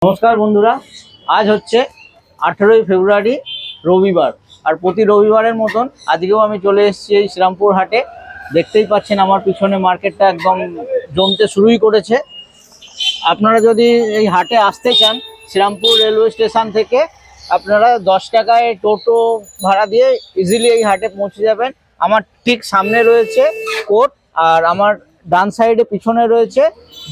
নমস্কার বন্ধুরা, আজ হচ্ছে 18ই ফেব্রুয়ারি রবিবার। আর প্রতি রবিবারের মতন আজকেও আমি চলে এসেছি এই শ্রীরামপুর হাটে। দেখতেই পাচ্ছেন আমার পিছনে মার্কেটটা একদম জমতে শুরুই করেছে। আপনারা যদি এই হাটে আসতে চান, শ্রীরামপুর রেলওয়ে স্টেশন থেকে আপনারা 10 টাকায় টোটো ভাড়া দিয়ে ইজিলি এই হাটে পৌঁছে যাবেন। আমার ঠিক সামনে রয়েছে কোর্ট, আর আমার ডান সাইডে পিছনে রয়েছে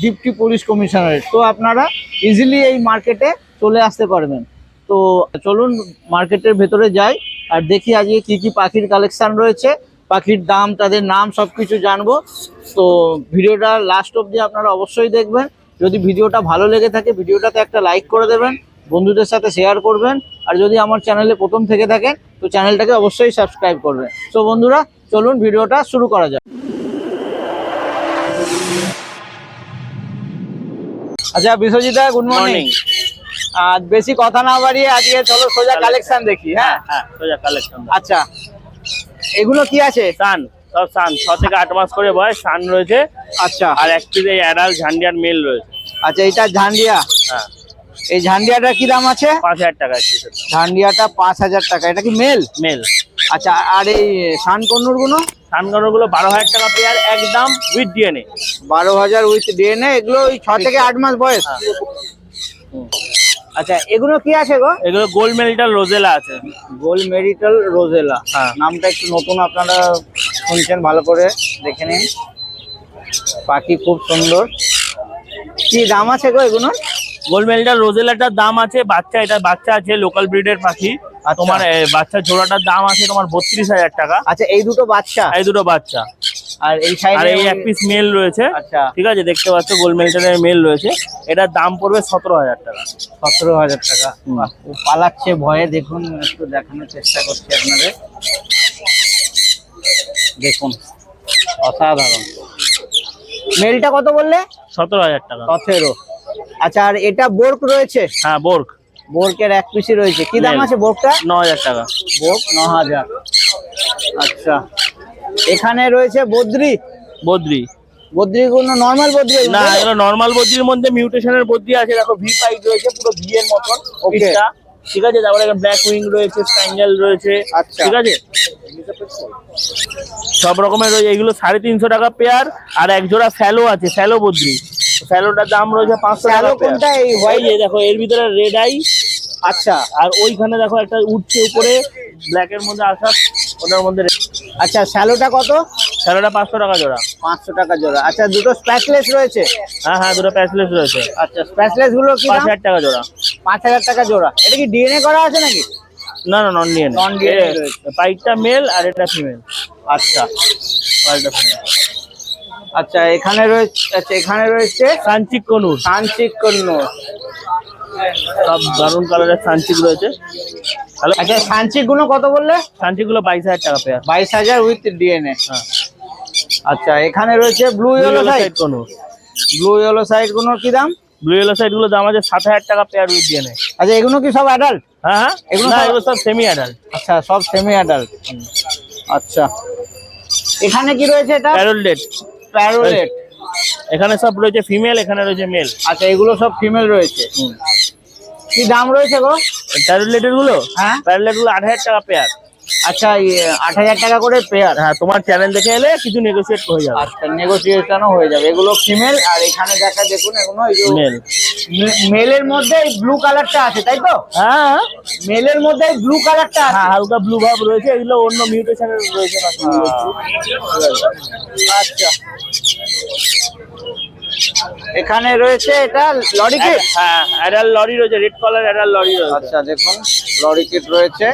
ডিপটি পুলিশ কমিশনারেট। তো আপনারা ইজিলি এই মার্কেটে চলে আসতে পারবেন। তো চলুন মার্কেটের ভেতরে যাই আর দেখি আজকে কি কি পাখির কালেকশন রয়েছে, পাখির দাম, তাদের নাম সবকিছু জানবো। তো ভিডিওটা লাস্ট অবধি আপনারা অবশ্যই দেখবেন। যদি ভিডিওটা ভালো লেগে থাকে ভিডিওটাতে একটা লাইক করে দেবেন, বন্ধুদের সাথে শেয়ার করবেন। আর যদি আমার চ্যানেলে প্রথম থেকে থাকেন তো চ্যানেলটাকে অবশ্যই সাবস্ক্রাইব করবেন। তো বন্ধুরা চলুন ভিডিওটা শুরু করা যাক। আচ্ছা বিশ্বজিৎ দা, গুড মর্নিং। আজ বেশি কথা না বাড়িয়ে আজকে চলো সোজা কালেকশন দেখি। হ্যাঁ হ্যাঁ, সোজা কালেকশন। আচ্ছা, এগুলো কি আছে? সান, সব সান, 6 থেকে 8 মাস করে বয়স সান রয়েছে। আচ্ছা, আর এক পিস এই অ্যাডাল্ট ঝান্ডিয়ার মেল রয়েছে। আচ্ছা এটা ঝান্ডিয়া। হ্যাঁ, এই ঝান্ডিয়াটা কি দাম আছে? 5000 টাকা পিস। ঝান্ডিয়াটা 5000 টাকা। এটা কি মেল? মেল। আচ্ছা, আর এই সানকন্নুর গুলো? সানগণর গুলো 12000 টাকা পেয়ার, একদম উইথ ডিএনএ। 12000 with DNA. এগুলো ওই 6 থেকে 8 মাস বয়স। আচ্ছা, এগুলো কি আছে গো? এগুলো গোল্ড মেরিটাল রোজেলা আছে। Gold marital rosella. হ্যাঁ, নামটা একটু নতুন, আপনারা শুনছেন, ভালো করে দেখে নিন। পাখি খুব সুন্দর। কি দাম আছে গো এগুলো? গোল্ড মেরিটাল রোজেলাটার দাম আছে, বাচ্চা, এটা বাচ্চা আছে, লোকাল ব্রিডের পাখি। আর তোমার বাচ্চা জোড়াটার দাম আছে তোমার 32000 টাকা। আচ্ছা, এই দুটো বাচ্চা? এই দুটো বাচ্চা। আর এই সাইডে আর এই এক পিস মেল রয়েছে। আচ্ছা, ঠিক আছে, দেখতে পাচ্ছ গোল্ড মেরিটালের মেল রয়েছে। এটার দাম পড়বে 17000 টাকা। 17000 টাকা। ও পালাচ্ছে ভয়ে, দেখুন একটু দেখানোর চেষ্টা করছি আপনাদের। দেখুন অসাধারণ। মেলটা কত বললে? 17000 টাকা। 17। আচ্ছা, আর এটা বোর্ক রয়েছে? হ্যাঁ, বোর্ক। বোর্কের এক পিসি রয়েছে। কি দাম আছে বোর্কটা? 9000 টাকা। বোর্ক 9000। আচ্ছা, এখানে রয়েছে বদ্রি। বদ্রি। বদ্রি কোনো নরমাল বদ্রি না, এগুলো নরমাল বদ্রির মধ্যে মিউটেশনের বদ্রি আছে। দেখো ভি পাইপ রয়েছে পুরো ভি এর মতন। ওকে, ঠিক আছে। তারপরে এখানে ব্ল্যাক উইং রয়েছে, স্প্যাঙ্গেল রয়েছে। আচ্ছা, ঠিক আছে, সব রকমের রয়েছে। এগুলো 350 টাকা পেয়ার। আর এক জোড়া ফ্যালো আছে, ফ্যালো বদ্রি। ফ্যালোটার দাম রয়েছে 500 টাকা। কোনটা? এই হোয়াইট। দেখো এর ভিতরে রেড আই। আচ্ছা, আর ওইখানে দেখো একটা উঠছে উপরে ব্ল্যাক এর মধ্যে আসা, ওটার মধ্যে। আচ্ছা, স্যালোটা কত? স্যালোটা 500 টাকা জোড়া। 500 টাকা জোড়া। আচ্ছা, দুটো স্প্যাচলেস রয়েছে? হ্যাঁ হ্যাঁ, দুটো প্যাচলেস রয়েছে। আচ্ছা, স্প্যাচলেস গুলো কি দাম? 5000 টাকা জোড়া। 5000 টাকা জোড়া। এটা কি ডিএনএ করা আছে নাকি? না না, নন ডিএনএ। নন ডিএনএ রয়েছে। পাইপটা মেল আর এটা ফিমেল। আচ্ছা, পাইপটা ফিমেল। আচ্ছা এখানে রয়েছে, আচ্ছা এখানে রয়েছে সানচিক কনুর। সানচিক কন্নু। সব দারুন কালারের সানচিক রয়েছে। হ্যালো, আচ্ছা সানচিক গুলো কত বললে? সানচিক গুলো 22000 টাকা পেয়ার। 22000 with DNA. হ্যাঁ। আচ্ছা, এখানে রয়েছে blue yellow side conure. Blue yellow side গুলো কি দাম? ব্লু ইয়েলো সাইড গুলো দাম আছে 7000 টাকা পেয়ার উইথ ডিএনএ। আচ্ছা, এগুলো কি সব অ্যাডাল্ট? হ্যাঁ হ্যাঁ, এগুলো সব সেমি অ্যাডাল্ট। আচ্ছা, সব সেমি অ্যাডাল্ট। আচ্ছা, এখানে কি রয়েছে? এটা প্যারোলেট। প্যারোলেট। এখানে সব রয়েছে ফিমেল, এখানে রয়েছে মেল। আচ্ছা, এগুলো সব ফিমেল রয়েছে। কি দাম রয়েছে গো প্যারোলেটের গুলো? হ্যাঁ, প্যারোলেট গুলো 8000 টাকা পেয়ার। আচ্ছা, 8000 টাকা করে পেয়ার। হ্যাঁ, তোমার চ্যানেল দেখে এলে কিছু নেগোশিয়েট হয়ে যাবে। আচ্ছা, নেগোসিয়েশনও হয়ে যাবে। এগুলো ফিমেল। আর এখানে দেখা, দেখুন এগুলো মেল। মেলের মধ্যে এই ব্লু কালারটা আছে, তাই তো? হ্যাঁ, মেলের মধ্যে এই ব্লু কালারটা আছে। হ্যাঁ, হালকা ব্লু ভাব রয়েছে। এগুলো অন্য মিউটেশনের রয়েছে। আচ্ছা, এখানে রয়েছে এটা লরি কিট। হ্যাঁ, অ্যাডাল লরি রয়েছে, রেড কালার অ্যাডাল লরি রয়েছে। আচ্ছা, দেখুন লরি কিট রয়েছে।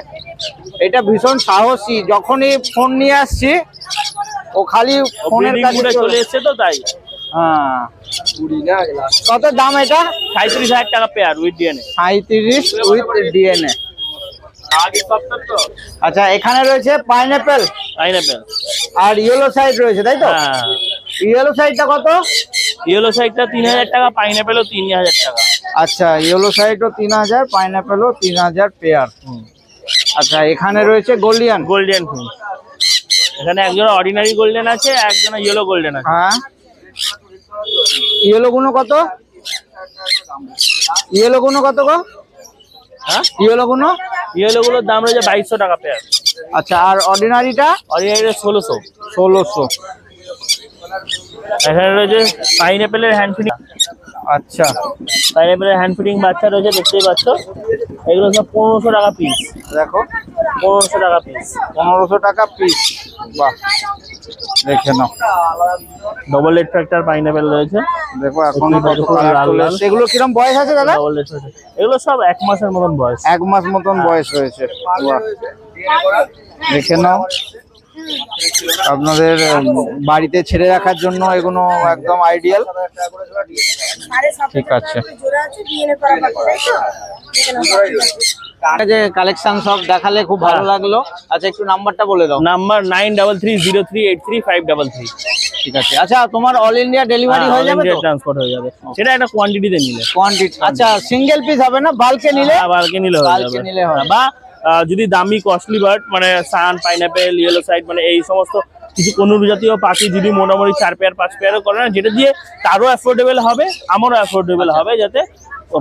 এটা ভীষণ সাহসী, যখনই ফোন নিয়ে আসছি ও খালি ফোনের কাছে চলে এসছে তো তাই। হ্যাঁ, কত দাম এটা? 37000 টাকা pair with DNA. 37 with DNA. আচ্ছা, এখানে রয়েছে পাইনাপেল। পাইনাপেল আর ইয়েলো সাইড রয়েছে, তাই তো? হ্যাঁ, ইয়েলো সাইডটা কত? ইয়েলো সাইডটা 3000 টাকা, পাইনাপেলও 3000 টাকা। আচ্ছা, ইয়েলো সাইডও 3000, পাইনাপেলও 3000 পেয়ার। আচ্ছা, এখানে রয়েছে গোল্ডিয়ান। গোল্ডেন ফুল। এখানে একজোড়া অর্ডিনারি গোল্ডেন আছে, একজোড়া ইয়েলো গোল্ডেন আছে। হ্যাঁ, ইয়েলো গুলো কত? ইয়েলো কোনো কত গো? হ্যাঁ, ইয়েলো কোনো? ইয়েলো গুলোর দাম রয়েছে 2200 টাকা পেয়ার। আচ্ছা, আর অর্ডিনারিটা? অরিজিনাল 1600। 1600। এখানে রয়েছে পাইনঅ্যাপেলের হ্যান্ড ফিডিং। আচ্ছা, পাইনঅ্যাপেলের হ্যান্ড ফিডিং বাচ্চা রয়েছে, দেখতেই পাচ্ছ। এগুলো সব 1500 টাকা পিস। দেখো 1500 টাকা পিস। 1500 টাকা পিস। বাহ, দেখে নাও। ডবল রেড ফ্যাক্টর পাইনঅ্যাপেল রয়েছে। দেখো এখনো কত দেখো, কালার লাল চলে লাল। এসেছে। এগুলো কিরম বয়স আছে দাদা? ডবল রেড ফ্যাক্টর এগুলো সব 1 মাসের মতন বয়স। 1 মাস মতন বয়স হয়েছে। বাহ, দেখে নাও। আপনাদের বাড়িতে ছেড়ে রাখার জন্য এগুলো একদম আইডিয়াল। ঠিক আছে, যে কালেকশন সব দেখালে খুব ভালো লাগলো। আচ্ছা, একটু নাম্বারটা বলে দাও। নাম্বার 9330383533। ঠিক আছে। আচ্ছা, তোমার অল ইন্ডিয়া ডেলিভারি হয়ে যাবে তো? ট্রান্সপোর্ট হয়ে যাবে, সেটা একটা কোয়ান্টিটিতে নিলে। কোয়ান্টিটি, আচ্ছা সিঙ্গেল পিস হবে না, বাল্কে নিলে? বালকে নিলে হয়ে বাল্কে যাবে। নিলে হবে। বা যদি দামি কস্টলি বার্ড মানে সান, পাইনঅ্যাপেল, ইয়েলো সাইড মানে এই সমস্ত কিছু কনুর জাতীয় পাখি যদি মোটামুটি 4 পেয়ার 5 পেয়ারও করে না, যেটা দিয়ে তারও অ্যাফোর্ডেবল হবে, আমারও অ্যাফোর্ডেবল হবে, যাতে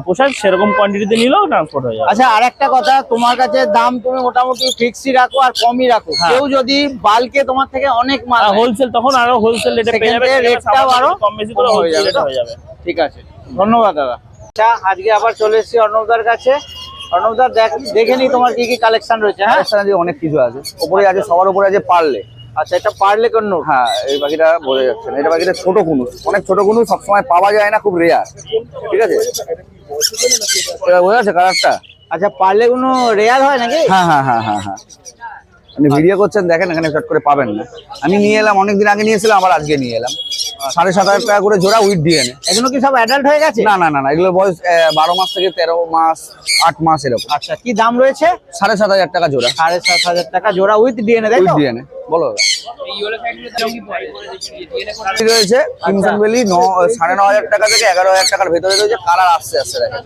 পোশাক সেরকম কোয়ান্টিটিতে নিলেও ট্রান্সপোর্ট হয়ে যাবে। আচ্ছা, আর একটা কথা, তোমার কাছে দাম তুমি মোটামুটি ফিক্সই রাখো আর কমই রাখো। হ্যাঁ। কেউ যদি বাল্কে তোমার থেকে অনেক মাল নেয়, হোলসেল তখন আরো হোলসেল রেটে পেয়ে যাবে, সেক্ষেত্রে রেটটাও আরো কম বেশি করে কম হয়ে হোলসেল যাবে রেটে তো? হয়ে যাবে। ঠিক আছে, ধন্যবাদ দাদা। আচ্ছা, আজকে আবার চলে এসেছি অর্ণবদার কাছে। অর্ণবদা, দেখে নি তোমার কি কি কালেকশন রয়েছে। হ্যাঁ, আজকে অনেক কিছু আছে, উপরে আছে, সবার উপরে আছে পারলে। আচ্ছা, এটা পারলে কন্নু। হ্যাঁ, এই পাখিটা বোঝা যাচ্ছে না, এটা পাখিটা ছোট কুনুস, অনেক ছোট কুনুস, সবসময় পাওয়া যায় না, খুব রেয়ার। ঠিক আছে, এটা বোঝা যাচ্ছে কালারটা? আচ্ছা, পারলে কোনো রেয়ার হয় নাকি? হ্যাঁ হ্যাঁ হ্যাঁ হ্যাঁ হ্যাঁ, আপনি ভিডিও করছেন দেখেন, এখানে চট করে পাবেন না। আমি নিয়ে এলাম, অনেকদিন আগে নিয়েছিলাম, আবার আজকে নিয়ে এলাম। 7500 টাকা করে জোড়া উইথ ডিএনএ। এগুলো কি সব অ্যাডাল্ট হয়ে গেছে? না না না না, এগুলো বয়স 12 মাস থেকে 13 মাস 8 মাস এরকম। আচ্ছা, কি দাম রয়েছে? 7500 টাকা জোড়া 7500 টাকা জোড়া উইথ ডিএনএ, তাই উইথ তো? ডিএনএ। বলো দাদা। রয়েছে কিমসন বেলি 9500 টাকা থেকে 11000 টাকার ভেতরে রয়েছে। কালার আসছে আসছে দেখেন,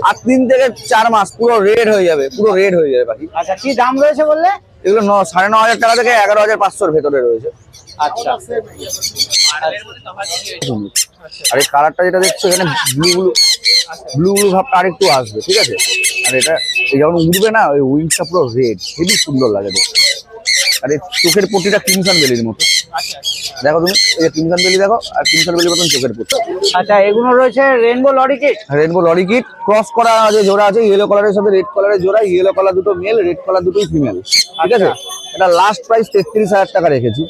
8 দিন থেকে 4 মাস পুরো রেড হয়ে যাবে, পুরো রেড হয়ে যাবে পাখি। আচ্ছা, কি দাম রয়েছে বললে? এগুলো 9500 টাকা থেকে 11500 ভেতরে রয়েছে। আচ্ছা, আর এই কালারটা যেটা দেখছো এখানে ব্লু ব্লু ভাবটা আরেকটু আসবে, ঠিক আছে। আর এটা এই যখন উঠবে না, ওই উইংসটা পুরো রেড, হেবি সুন্দর লাগে দেখতে। আর এই চোখের পট্টিটা কিমসন বেলির মতো, দেখো তুমি, এই কিমসন বেলি দেখো, আর কিমসন বেলির মতন চোখের পট্টি। আচ্ছা, এগুলো রয়েছে রেইনবো লরিকিট। রেনবো লরিকিট ক্রস করা যে জোড়া আছে, ইয়েলো কালারের সাথে রেড কালারের জোড়া, ইয়েলো কালার দুটো মেল, রেড কালার দুটোই ফিমেল। ঠিক আছে, এটা লাস্ট প্রাইস 33000 টাকা রেখেছি।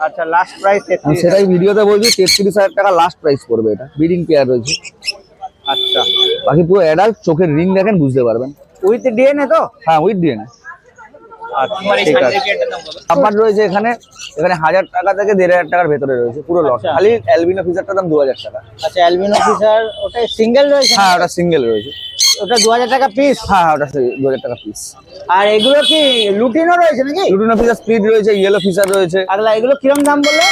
আচ্ছা, লাস্ট প্রাইস আমি 33। সেটাই ভিডিওতে বলছি, 33000 টাকা লাস্ট প্রাইস পড়বে। এটা ব্রিডিং পেয়ার রয়েছে। আচ্ছা, বাকি পুরো অ্যাডাল্ট, চোখের রিং দেখেন বুঝতে পারবেন। উইথ ডিএনএ তো? হ্যাঁ, উইথ ডিএনএ। আচ্ছা, ঠিক আছে। নাম্বার রয়েছে এখানে, এখানে 1000 টাকা থেকে 1500 টাকার ভেতরে রয়েছে পুরো লট। আচ্ছা। খালি অ্যালবিনো ফিচারটার দাম 2000 টাকা। আচ্ছা, অ্যালবিনো ফিশার ওটা সিঙ্গেল রয়েছে? হ্যাঁ, ওটা সিঙ্গেল রয়েছে। ওটা 2000 টাকা পিস। হ্যাঁ হ্যাঁ, ওটা 2000 টাকা পিস। আর এগুলো কি লুটিনো রয়েছে নাকি? লুটিনো ফিচার স্পিড রয়েছে, ইয়েলো ফিচার রয়েছে। আগলা এগুলো কিরম দাম বললে?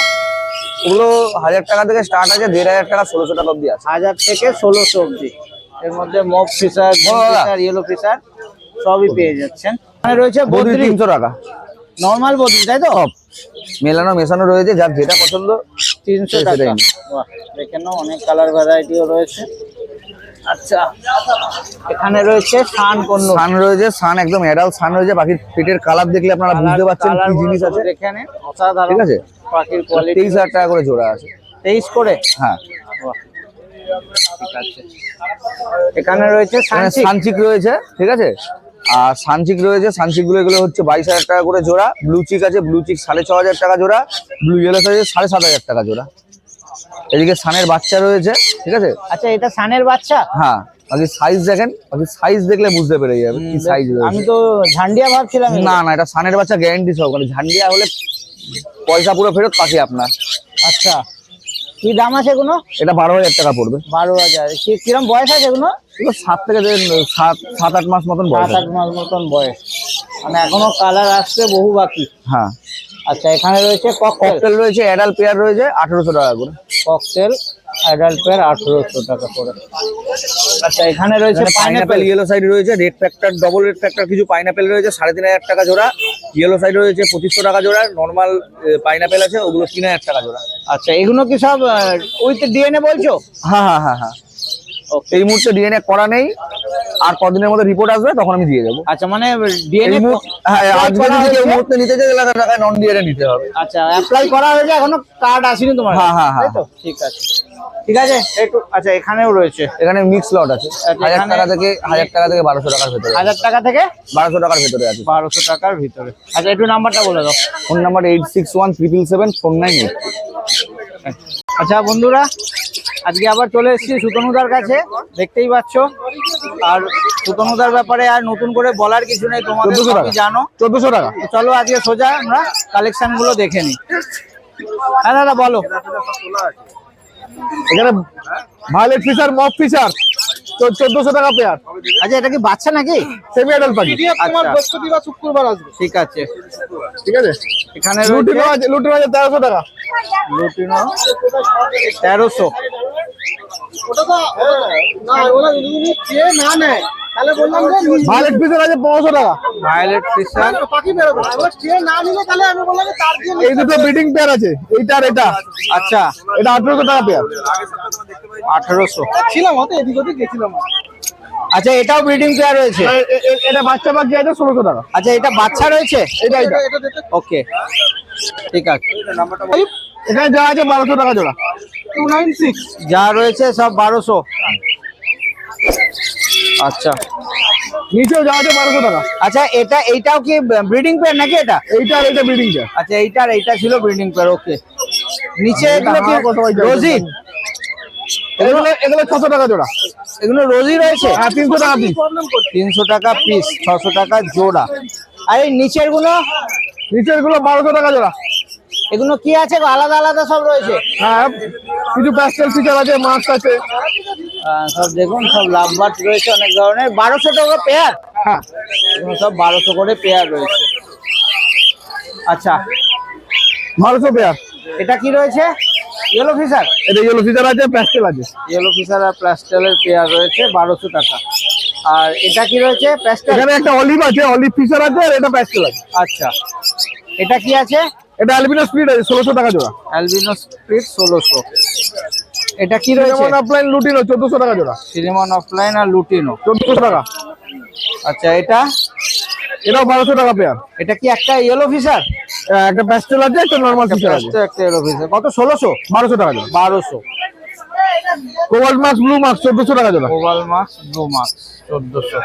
ওগুলো 1000 টাকা থেকে স্টার্ট আছে, 1500 টাকা 1600 টাকা অব্দি আছে। 1000 থেকে 1600 অবধি। এর মধ্যে মব ফিশার, ইয়েলো ফিশার সবই পেয়ে যাচ্ছেন। এখানে রয়েছে বদ্রি বদ্রি, 300 টাকা। নরমাল বদ্রি, তাই তো? সব মেলানো মেশানো রয়েছে, যার যেটা পছন্দ 300 সেটাই টাকা। নিন। বাহ, দেখে নাও, অনেক কালার ভ্যারাইটিও রয়েছে। আচ্ছা, এখানে রয়েছে সান কন্নু। সান রয়েছে, সান একদম অ্যাডাল্ট সান রয়েছে। পাখির পেটের কালার দেখলে আপনারা বুঝতে পারছেন কি জিনিস আছে। দেখে নেন, অসাধারণ। ঠিক আছে, পাখির কোয়ালিটি। 23000 টাকা করে জোড়া আছে। 23 করে? হ্যাঁ, বাহ, ঠিক আছে। এখানে রয়েছে এখানে সানচিক। সানচিক রয়েছে, ঠিক আছে। আর সানচিক রয়েছে, সানচিক গুলো এগুলো হচ্ছে 22000 টাকা করে জোড়া। ব্লু চিক আছে, ব্লু চিক 6500 টাকা জোড়া। ব্লু ইয়েলো আছে 7500 টাকা জোড়া। এদিকে সানের বাচ্চা রয়েছে, ঠিক আছে। আচ্ছা, এটা সানের বাচ্চা? হ্যাঁ, বাকি সাইজ দেখেন, বাকি সাইজ দেখলে বুঝতে পেরে যাবে কি সাইজ আমি রয়েছে। তো ঝান্ডিয়া ভাবছিলাম। না না, এটা সানের বাচ্চা গ্যারান্টি সহ, মানে ঝান্ডিয়া হলে পয়সা পুরো ফেরত, পাখি আপনার। আচ্ছা, কি দাম আছে এগুলো? এটা 12000 টাকা পড়বে। 12000। কিরম বয়স আছে এগুলো? এগুলো 7 থেকে 7-8 মাস মতন বয়স 7-8 মাস মতন বয়স, মানে এখনো কালার আসছে বহু বাকি। হ্যাঁ, আচ্ছা, এখানে রয়েছে ককটেল। ককটেল রয়েছে, অ্যাডাল্ট পেয়ার রয়েছে 1800 টাকা করে। ককটেল অ্যাডাল্ট পেয়ার 1800 টাকা করে। আচ্ছা, এখানে রয়েছে পাইনাপেল পাইনাপেল। ইয়েলো সাইড রয়েছে, red factor, double red factor কিছু পাইনাপেল রয়েছে 3500 টাকা জোড়া। ইয়েলো সাইড রয়েছে 2500 টাকা জোড়া। নর্মাল পাইনাপেল আছে, ওগুলো 3000 টাকা জোড়া। আচ্ছা, এগুলো কি সব উইথ ডিএনএ বলছো? হ্যাঁ হ্যাঁ হ্যাঁ হ্যাঁ, Okay. এই মুহূর্তে ডিএনএ করা নেই, আর কদিনের মধ্যে রিপোর্ট আসবে তখন আমি দিয়ে দেবো। আচ্ছা মানে ডিএনএ হ্যাঁ, আজকে যদি কেউ মুহূর্তে নিতে চাই তাহলে টাকায় নন ডিএনএ নিতে হবে। আচ্ছা অ্যাপ্লাই করা হয়েছে, এখনো কার্ড আসেনি তোমার? হ্যাঁ, হ্যাঁ, হ্যাঁ। তাই তো? ঠিক আছে ঠিক আছে একটু। আচ্ছা এখানেও রয়েছে, এখানে মিক্স লট আছে, আচ্ছা, 1000 এখানে- টাকা থেকে 1200 টাকার ভেতরে। 1000 টাকা থেকে 1200 টাকার ভেতরে আছে। 1200 টাকার ভিতরে। আচ্ছা একটু নাম্বারটা বলে দাও। Phone number 8617774988। আচ্ছা বন্ধুরা, আজকে আবার চলে এসেছি সুতনুদার কাছে, দেখতেই পাচ্ছ। আর সুতনুদার ব্যাপারে আর নতুন করে বলার কিছু নেই, তোমাদের 1400 টাকা। সবই জানো। 1400 টাকা। তো চলো আজকে সোজা আমরা কালেকশন গুলো দেখে নিই। হ্যাঁ দাদা বলো। এখানে ভায়োলেট ফিশার, মফ ফিশার 1400 টাকা পেয়ার। আচ্ছা এটা কি বাচ্চা নাকি? সেমি অ্যাডাল্ট পাখি। আচ্ছা বৃহস্পতিবার শুক্রবার আসবে। ঠিক আছে ঠিক আছে। এখানে লুটিনো আছে, লুটিনো আছে 1300 টাকা। লুটিনো 1300। ভায়োলেট ফিশার আছে 1500 টাকা। ভায়োলেট ফিশার এই দুটো ব্রিডিং পেয়ার আছে, এইটা আর এটা। আচ্ছা এটা 1800 টাকা পেয়ার। 1800। ছিলাম হতে এদিক ওদিক গেছিলাম। আচ্ছা এটাও ব্রিডিং পেয়ার রয়েছে। এটা বাচ্চা পাখি আছে 1600 টাকা। আচ্ছা এটা বাচ্চা রয়েছে। এটা ওকে ঠিক আছে। এখানে যা আছে 1200 টাকা জোড়া। 296 যা রয়েছে সব 1200। আচ্ছা নিচেও যা আছে 1200 টাকা। আচ্ছা এইটাও কি ব্রিডিং পেয়ার নাকি এটা? এইটা আর এটা ব্রিডিং পেয়ার। আচ্ছা এইটা ছিল ব্রিডিং পেয়ার। ওকে নিচে এগুলো কি রোজি? এগুলো 600 টাকা জোড়া। এগুলো রোজি রয়েছে? হ্যাঁ 300 টাকা পিস। 300 টাকা পিস, 600 টাকা জোড়া। আর এই নিচের গুলো? নিচের গুলো 1200 টাকা জোড়া। এগুলো কি আছে গো? আলাদা আলাদা সব রয়েছে। হ্যাঁ কিছু প্যাস্টেল ফিচার আছে, মাস্ক আছে। সব দেখুন, সব লাভ বার্ড রয়েছে অনেক ধরনের। 1200 টাকা পেয়ার? হ্যাঁ এগুলো সব 1200 করে পেয়ার রয়েছে। আচ্ছা 1200 পেয়ার। এটা কি রয়েছে? Yellow fisher? এটা ইয়েলো ফিচার আছে, প্যাস্টেল আছে। ইয়েলো ফিশার আর প্লাস্টেলের পেয়ার রয়েছে 1200 টাকা। আর এটা কি রয়েছে? প্যাস্টেল? এখানে একটা অলিভ আছে, অলিভ ফিচার আছে, আর এটা প্যাস্টেল আছে। আচ্ছা এটা কি আছে? এটা অ্যালবিনো স্পিড আছে 1600 টাকা জোড়া। Albino split 1600। এটা কি রয়েছে? সিনেমন অফলাইন লুটিনো 1400 টাকা জোড়া। সিনেমন অফলাইন আর লুটিনো 1400 টাকা। আচ্ছা এটা? এটাও 1200 টাকা পেয়ার। এটা কি একটা ইয়েলো ফিশার? একটা প্যাস্টেল আছে, একটা নরমাল ফিচার আছে। একটা ইয়েলো ফিশার কত? 1600? 1200 টাকা জোড়া। 1200। কোবাল্ট মাস্ক, ব্লু মাস্ক 1400 টাকা জোড়া। Oval mask, blue mask 1400।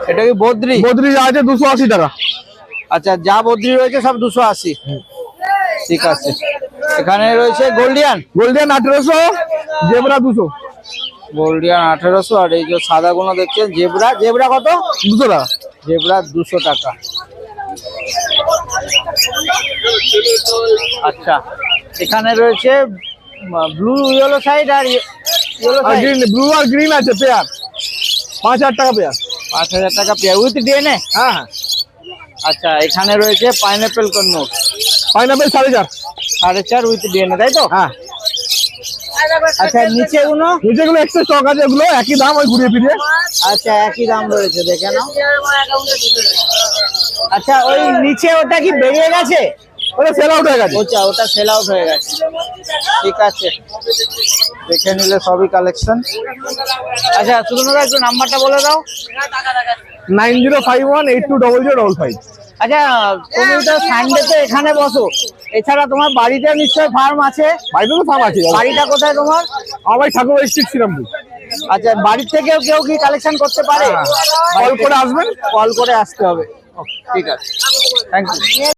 এটা কি বদ্রি? বদ্রি যা আছে 280 টাকা। আচ্ছা যা বদ্রি রয়েছে সব 280। ঠিক আছে। এখানে রয়েছে গোল্ডিয়ান। Golden 1800, zebra 200। গোল্ডিয়ান 1800। আর এই যে সাদা গুলো দেখছেন জেব্রা। জেব্রা কত? 200 টাকা। জেব্রা 200 টাকা। আচ্ছা এখানে রয়েছে ব্লু ইয়েলো সাইড আর ইয়েলো আর সাইড। গ্রিন, ব্লু আর গ্রিন আছে পেয়ার 5000 টাকা পেয়ার। 5000 টাকা পেয়ার উইথ ডিএনএ? হ্যাঁ হ্যাঁ। আচ্ছা এখানে রয়েছে পাইনাপেল কর্নোট পাইনাপেল 4.5। 4.5 উইথ ডিএনএ তাই তো? হ্যাঁ। আচ্ছা নিচে গুলো? নিচেগুলো এক্সট্রা স্টক আছে, এগুলো একই দাম, ওই ঘুরিয়ে ফিরিয়ে। আচ্ছা একই দাম রয়েছে, দেখে নাও। আচ্ছা ওই নিচে ওটা কি বেরিয়ে গেছে? ওটা সেল আউট হয়ে গেছে। ওটা সেল আউট হয়ে গেছে। ঠিক আছে, দেখে নিলে সবই কালেকশন। আচ্ছা সুন্দর একটু নাম্বারটা বলে দাও। 9051820055। আচ্ছা তুমি তো সানডেতে এখানে বসো, এছাড়া তোমার বাড়িতে নিশ্চয়ই ফার্ম আছে? বাড়িতে তো ফার্ম আছে। বাড়িটা কোথায় তোমার? আমার বাড়ি ঠাকুর ডিস্ট্রিক্ট শ্রীরামপুর। আচ্ছা বাড়ির থেকেও কেউ কি কালেকশন করতে পারে? কল করে আসবেন। কল করে আসতে হবে। ঠিক আছে, থ্যাংক ইউ।